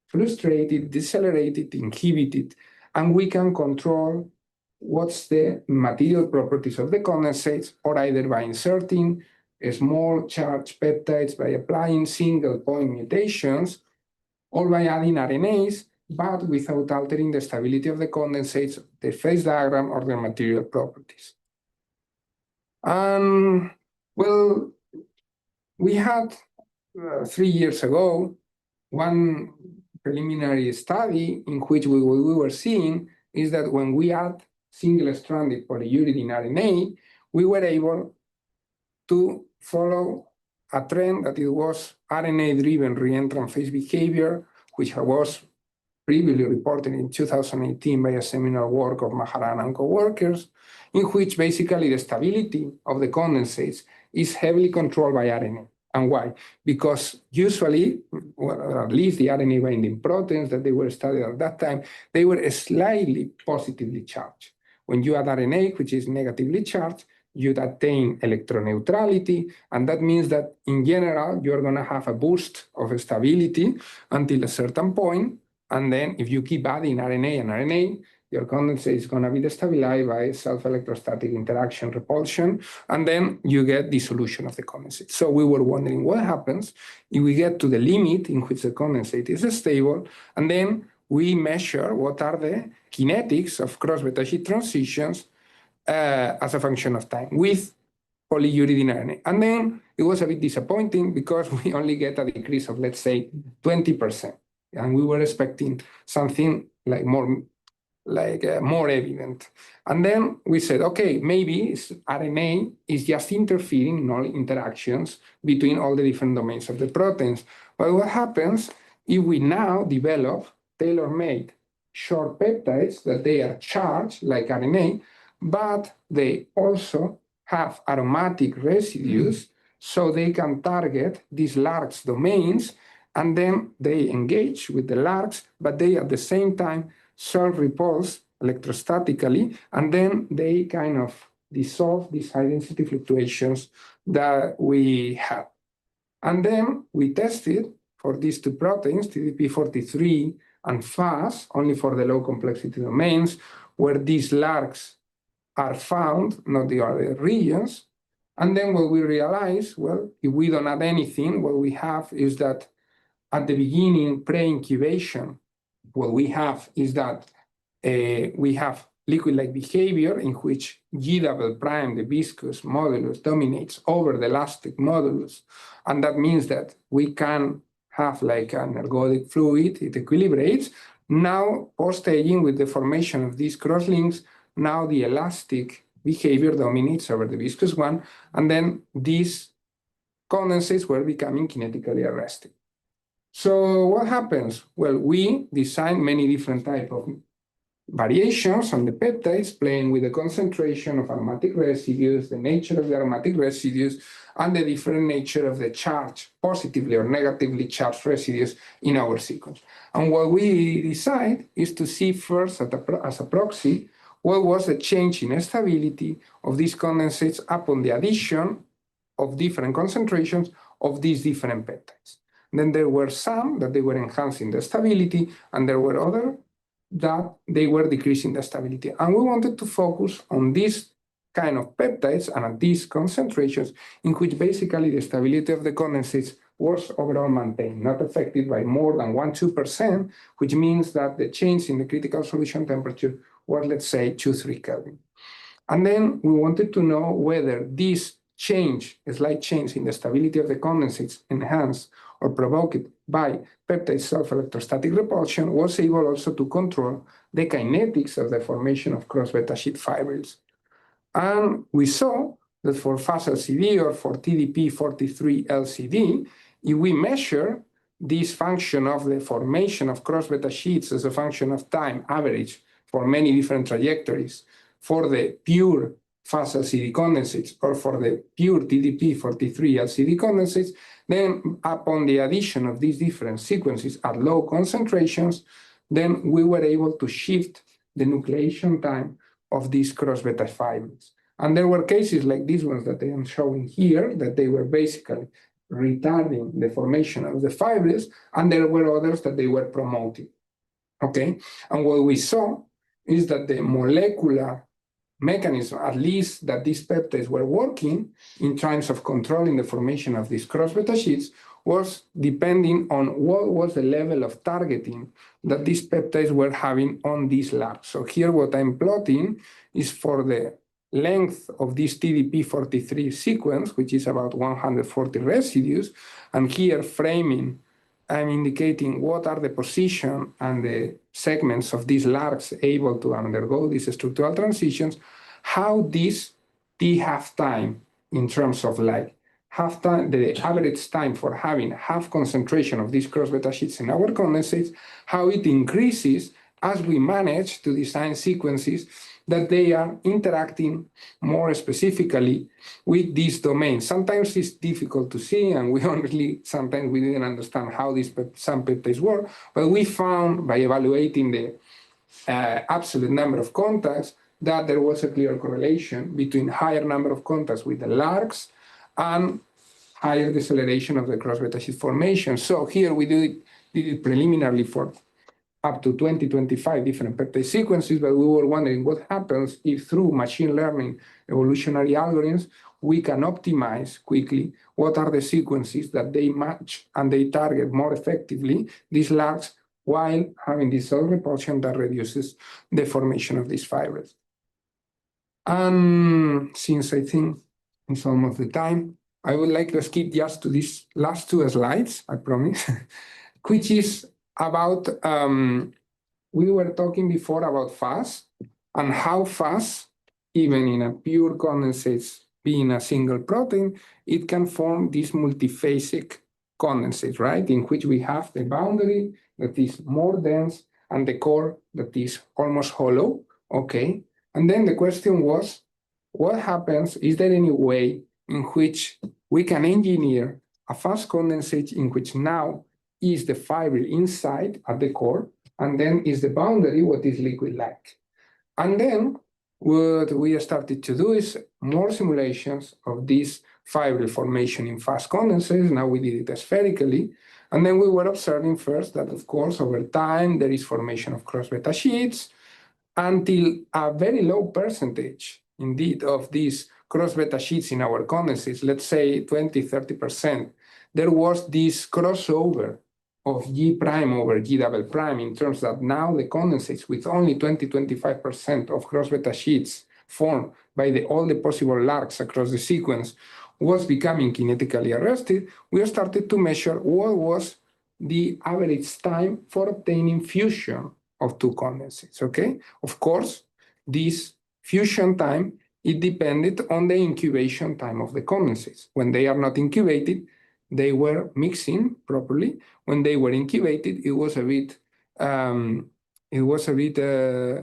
[SPEAKER 2] frustrated, decelerated, inhibited, and we can control what's the material properties of the condensates, or either by inserting small charge peptides, by applying single point mutations, or by adding RNAs, but without altering the stability of the condensates, the phase diagram, or their material properties. And well, we had 3 years ago one preliminary study in which what we were seeing is that when we add single-stranded polyuridine RNA, we were able to follow a trend that it was RNA-driven reentrant phase behavior, which was previously reported in 2018 by a seminal work of Maharana and co-workers, in which basically the stability of the condensates is heavily controlled by RNA. And why? Because usually, well, at least the RNA-binding proteins that they were studied at that time, they were slightly positively charged. When you add RNA, which is negatively charged, you attain electroneutrality, and that means that in general, you're going to have a boost of stability until a certain point, and then if you keep adding RNA and RNA, your condensate is going to be destabilized by self-electrostatic interaction repulsion, and then you get dissolution of the condensate. So we were wondering what happens if we get to the limit in which the condensate is stable, and then we measure what are the kinetics of cross-beta sheet transitions as a function of time with polyuridine RNA. And then it was a bit disappointing because we only get a decrease of, let's say, 20%. And we were expecting something like more evident. And then we said, okay, maybe RNA is just interfering in all interactions between all the different domains of the proteins. But what happens if we now develop tailor-made short peptides that they are charged like RNA, but they also have aromatic residues, so they can target these large domains, and then they engage with the large, but they at the same time self-repulse electrostatically, and then they kind of dissolve these high-density fluctuations that we have. And then we tested for these two proteins, TDP-43 and FUS, only for the low complexity domains, where these larks are found, not the other regions. And then what we realized, well, if we don't add anything, what we have is that at the beginning, pre-incubation, what we have is that we have liquid-like behavior in which G double prime, the viscous modulus, dominates over the elastic modulus. And that means that we can have like an ergodic fluid, it equilibrates. Now, post-aging, with the formation of these crosslinks, now the elastic behavior dominates over the viscous one, and then these condensates were becoming kinetically arrested. So what happens? Well, we designed many different types of variations on the peptides, playing with the concentration of aromatic residues, the nature of the aromatic residues, and the different nature of the charge, positively or negatively charged residues in our sequence. And what we decide is to see first as a proxy what was the change in stability of these condensates upon the addition of different concentrations of these different peptides. Then there were some that they were enhancing the stability, and there were others that they were decreasing the stability. And we wanted to focus on this kind of peptides and at these concentrations in which basically the stability of the condensates was overall maintained, not affected by more than 1–2%, which means that the change in the critical solution temperature was, let's say, 2–3 Kelvin. And then we wanted to know whether this change, a slight change in the stability of the condensates enhanced or provoked by peptide self-electrostatic repulsion, was able also to control the kinetics of the formation of cross-beta sheet fibrils. And we saw that for FUS LCD or for TDP-43 LCD, if we measure this function of the formation of cross-beta sheets as a function of time average for many different trajectories, for the pure FUS LCD condensates or for the pure TDP-43 LCD condensates, then upon the addition of these different sequences at low concentrations, then we were able to shift the nucleation time of these cross-beta fibrils. And there were cases like these ones that I am showing here, that they were basically retarding the formation of the fibrils, and there were others that they were promoting. Okay, and what we saw is that the molecular mechanism, at least that these peptides were working in terms of controlling the formation of these cross-beta sheets, was depending on what was the level of targeting that these peptides were having on these labs. So here what I'm plotting is for the length of this TDP-43 sequence, which is about 140 residues, and here framing, I'm indicating what are the position and the segments of these larks able to undergo these structural transitions, how this T half time in terms of like half time, the average time for having half concentration of these cross-beta sheets in our condensates, how it increases as we manage to design sequences that they are interacting more specifically with these domains. Sometimes it's difficult to see, and we honestly, sometimes we didn't understand how these some peptides work, but we found by evaluating the absolute number of contacts that there was a clear correlation between higher number of contacts with the larks and higher deceleration of the cross-beta sheet formation. So here we did it preliminarily for up to 20–25 different peptide sequences, but we were wondering what happens if through machine learning evolutionary algorithms, we can optimize quickly what are the sequences that they match and they target more effectively these larks while having this self-repulsion that reduces the formation of these fibers. And since I think it's almost the time, I would like to skip just to these last two slides, I promise, which is about, we were talking before about FUS and how FUS, even in a pure condensates being a single protein, it can form this multiphasic condensate, right? In which we have the boundary that is more dense and the core that is almost hollow, okay? And then the question was, what happens, is there any way in which we can engineer a FUS condensate in which now is the fibril inside at the core, and then is the boundary what is liquid-like. And then what we started to do is more simulations of this fibril formation in FUS condensates. Now we did it spherically, and then we were observing first that, of course, over time there is formation of cross-beta sheets until a very low percentage, indeed, of these cross-beta sheets in our condensates, let's say 20–30%, there was this crossover of G prime over G double prime in terms that now the condensates with only 20–25% of cross-beta sheets formed by all the possible larks across the sequence was becoming kinetically arrested. We started to measure what was the average time for obtaining fusion of two condensates, okay? Of course, this fusion time, it depended on the incubation time of the condensates. When they are not incubated, they were mixing properly. When they were incubated, it was a bit,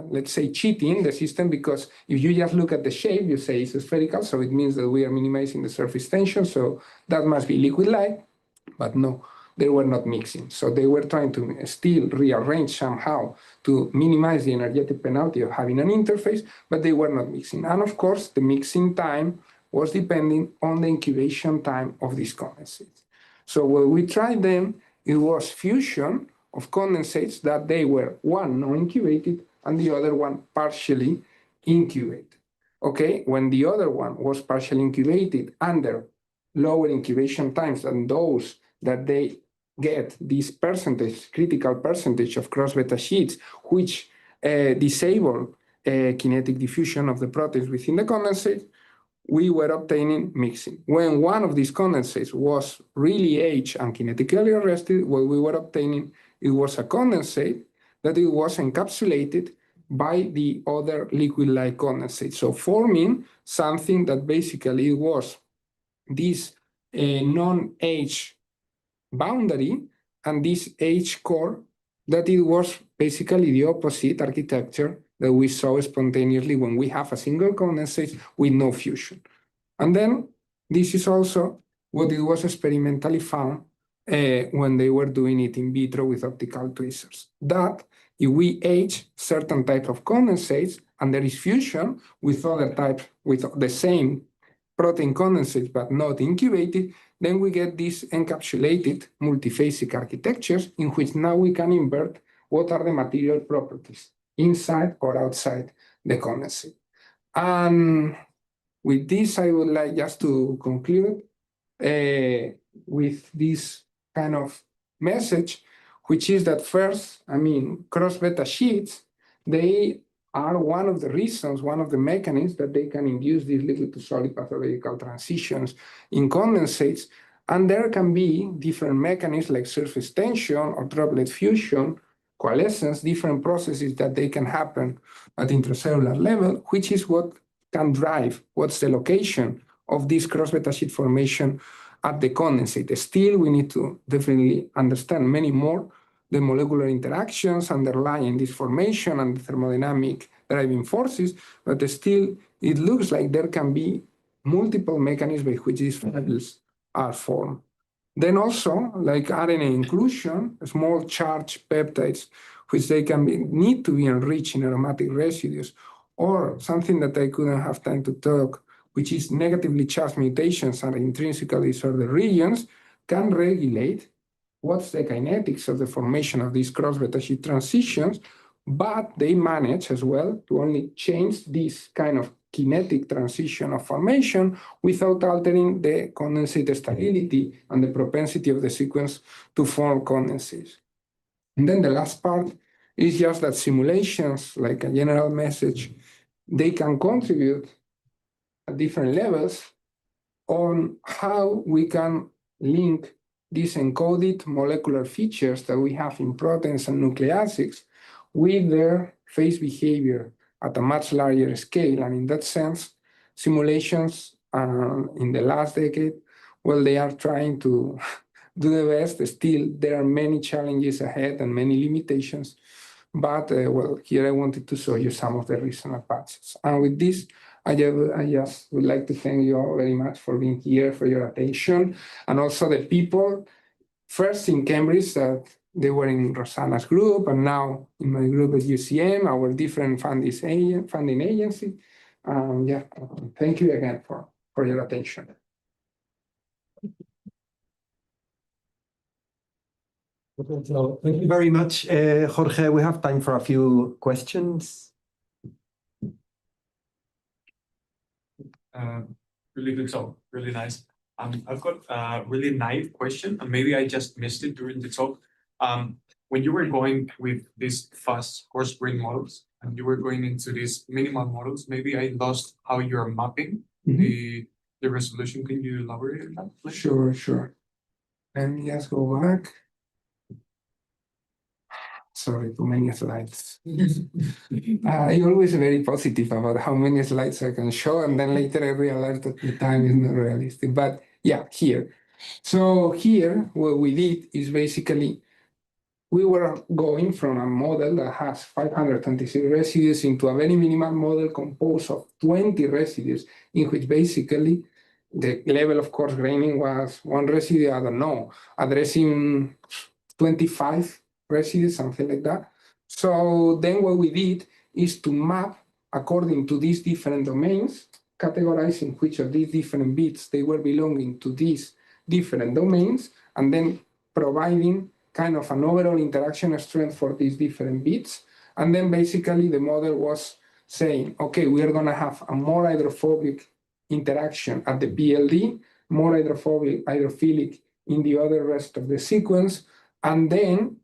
[SPEAKER 2] let's say, cheating the system, because if you just look at the shape, you say it's spherical, so it means that we are minimizing the surface tension, so that must be liquid-like, but no, they were not mixing. So they were trying to still rearrange somehow to minimize the energetic penalty of having an interface, but they were not mixing. And of course, the mixing time was depending on the incubation time of these condensates. So what we tried then, it was fusion of condensates that they were one non-incubated and the other one partially incubated. okay, when the other one was partially incubated under lower incubation times than those that they get this percentage, critical percentage of cross-beta sheets, which disable kinetic diffusion of the proteins within the condensate, we were obtaining mixing. When one of these condensates was really aged and kinetically arrested, what we were obtaining, it was a condensate that it was encapsulated by the other liquid-like condensate. So forming something that basically was this non-age boundary and this age core, that it was basically the opposite architecture that we saw spontaneously when we have a single condensate with no fusion. And then this is also what it was experimentally found when they were doing it in vitro with optical tweezers, that if we age certain type of condensates and there is fusion with other types with the same protein condensates but not incubated, then we get these encapsulated multiphasic architectures in which now we can invert what are the material properties inside or outside the condensate. And with this, I would like just to conclude with this kind of message, which is that first, I mean, cross-beta sheets, they are one of the reasons, one of the mechanisms that they can induce these liquid to solid pathological transitions in condensates. And there can be different mechanisms like surface tension or droplet fusion, coalescence, different processes that they can happen at intracellular level, which is what can drive what's the location of this cross-beta sheet formation at the condensate. Still, we need to definitely understand many more the molecular interactions underlying this formation and the thermodynamic driving forces, but still it looks like there can be multiple mechanisms by which these fibrils are formed. Then also, like RNA inclusion, small charged peptides, which they can need to be enriched in aromatic residues, or something that I couldn't have time to talk, which is negatively charged mutations and intrinsically disordered regions, can regulate what's the kinetics of the formation of these cross-beta sheet transitions, but they manage as well to only change this kind of kinetic transition of formation without altering the condensate stability and the propensity of the sequence to form condensates. And then the last part is just that simulations, like a general message, they can contribute at different levels on how we can link these encoded molecular features that we have in proteins and nucleic acids with their phase behavior at a much larger scale. And in that sense, simulations in the last decade, well, they are trying to do the best. Still, there are many challenges ahead and many limitations. But, well, here I wanted to show you some of the recent advances. And with this, I just would like to thank you all very much for being here, for your attention, and also the people, first in Cambridge, that they were in Rosanna's group, and now in my group at UCM, our different funding agency. Yeah, thank you again for your attention.
[SPEAKER 1] So thank you very much, Jorge. We have time for a few questions.
[SPEAKER 3] Really good talk, really nice. I've got a really naive question, and maybe I just missed it during the talk. When you were going with these fast coarse-grained models, and you were going into these minimal models, maybe I lost how you're mapping the resolution. Can you elaborate on that, please?
[SPEAKER 2] Sure. Let me just go back. Sorry, too many slides. I'm always very positive about how many slides I can show, and then later I realized that the time is not realistic. But yeah, here. So here, what we did is basically, we were going from a model that has 526 residues into a very minimal model composed of 20 residues, in which basically the level of coarse-graining was one residue, I don't know, addressing 25 residues, something like that. So then what we did is to map according to these different domains, categorizing which of these different bits they were belonging to these different domains, and then providing kind of an overall interaction strength for these different bits. And then basically the model was saying, okay, we are going to have a more hydrophobic interaction at the PLD, more hydrophilic in the other rest of the sequence, and then,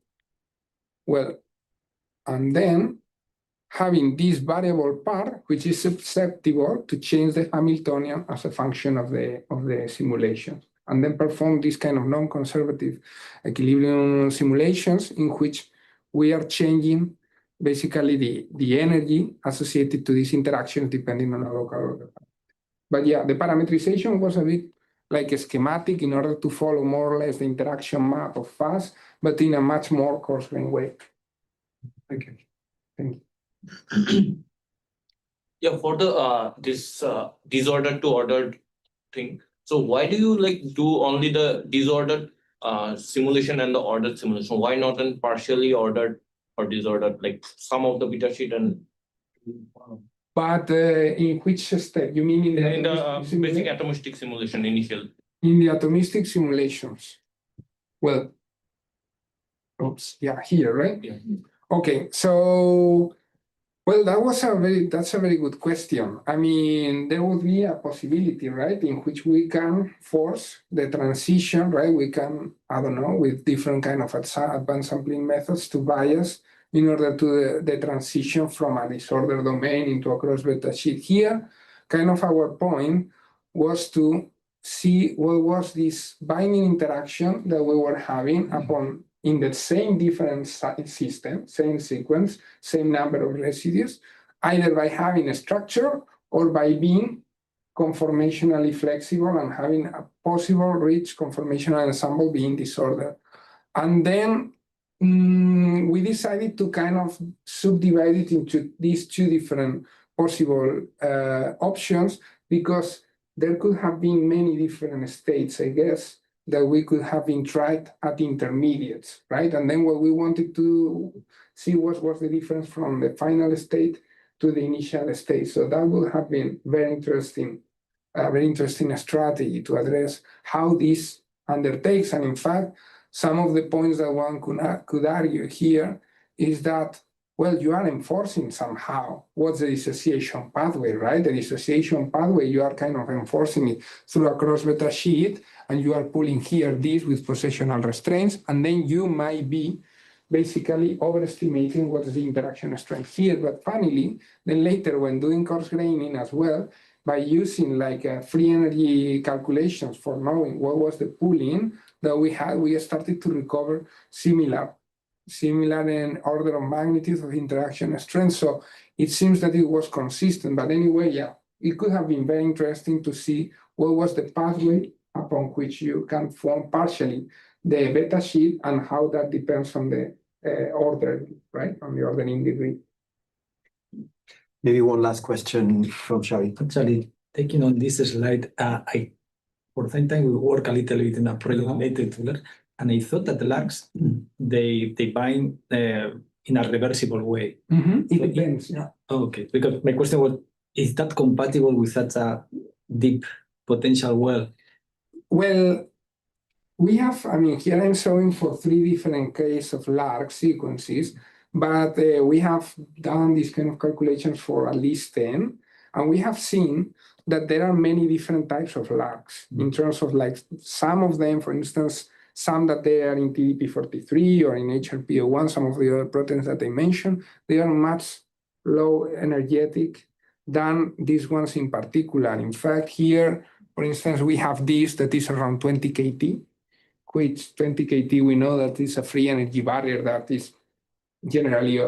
[SPEAKER 2] having this variable part, which is susceptible to change the Hamiltonian as a function of the simulation, and then perform this kind of non-conservative equilibrium simulations in which we are changing basically the energy associated to these interactions depending on a local order. But yeah, the parametrization was a bit like a schematic in order to follow more or less the interaction map of FUS, but in a much more coarse-grained way.
[SPEAKER 3] Thank you.
[SPEAKER 2] Thank you.
[SPEAKER 4] Yeah, for the this disordered to ordered thing. So why do you do only the disordered simulation and the ordered simulation? Why not an partially ordered or disordered, like some of the beta sheet and?
[SPEAKER 2] But in which step? You mean
[SPEAKER 4] in the basic atomistic simulation initial?
[SPEAKER 2] In the atomistic simulations. Well, oops, yeah, here, right?
[SPEAKER 4] Yeah.
[SPEAKER 2] Okay, so well, that's a very good question. I mean, there would be a possibility, right, in which we can force the transition, right? We can, I don't know, with different kind of advanced sampling methods to bias in order to the transition from a disorder domain into a cross beta sheet. Here, kind of our point was to see what was this binding interaction that we were having upon in the same different system, same sequence, same number of residues, either by having a structure or by being conformationally flexible and having a possible rich conformational ensemble being disordered. And then we decided to kind of subdivide it into these two different possible options, because there could have been many different states, I guess, that we could have been tried at intermediates, right? And then what we wanted to see was the difference from the final state to the initial state. So that would have been very interesting strategy to address how this undertakes. And in fact, some of the points that one could argue here is that, well, you are enforcing somehow what's the dissociation pathway, right? The dissociation pathway, you are kind of enforcing it through a cross beta sheet, and you are pulling here this with possessional restraints, and then you might be basically overestimating what is the interaction strength here. But finally, then later when doing coarse-graining as well, by using like free energy calculations for knowing what was the pulling that we had, we started to recover similar in order of magnitude of interaction strength. So it seems that it was consistent. But anyway, yeah, it could have been very interesting to see what was the pathway upon which you can form partially the beta sheet and how that depends on the order, right? On the ordering degree.
[SPEAKER 1] Maybe one last question from Xavi.
[SPEAKER 5] Actually, taking on this slide, for the same time we work a little bit in a project related to that, and I thought that the larks, they bind in a reversible way.
[SPEAKER 2] It depends, yeah.
[SPEAKER 5] Okay, because my question was, is that compatible with such a deep potential well?
[SPEAKER 2] Well, we have, I mean, here I'm showing for 3 different cases of lark sequences, but we have done this kind of calculations for at least 10, and we have seen that there are many different types of larks in terms of like some of them, for instance, some that they are in TDP-43 or in HRPO1, some of the other proteins that I mentioned, they are much low energetic than these ones in particular. In fact, here, for instance, we have this that is around 20 kT, which 20 kT, we know that is a free energy barrier that is generally,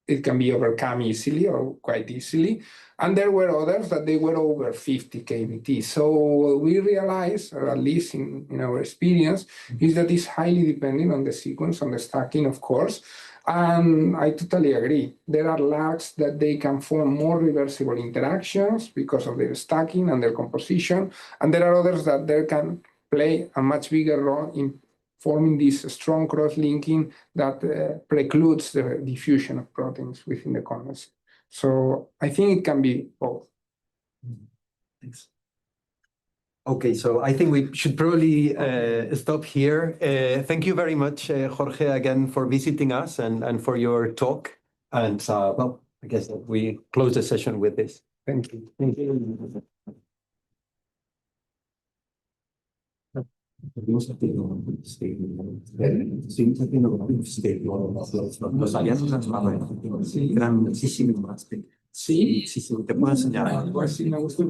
[SPEAKER 2] it can be overcome easily or quite easily. And there were others that they were over 50 kT. So what we realized, or at least in our experience, is that it's highly dependent on the sequence, on the stacking, of course. And I totally agree. There are larks that they can form more reversible interactions because of their stacking and their composition. And there are others that they can play a much bigger role in forming this strong cross-linking that precludes the diffusion of proteins within the condensate. So I think it can be both.
[SPEAKER 1] Thanks. Okay, so I think we should probably stop here. Thank you very much, Jorge, again for visiting us and for your talk. And well, I guess we close the session with this.
[SPEAKER 2] Thank you.
[SPEAKER 1] Thank you.
[SPEAKER 6] Los aliados grandísimos.
[SPEAKER 2] Sí,
[SPEAKER 6] Sí, sí, te puedo enseñar.
[SPEAKER 2] algo así me gusta.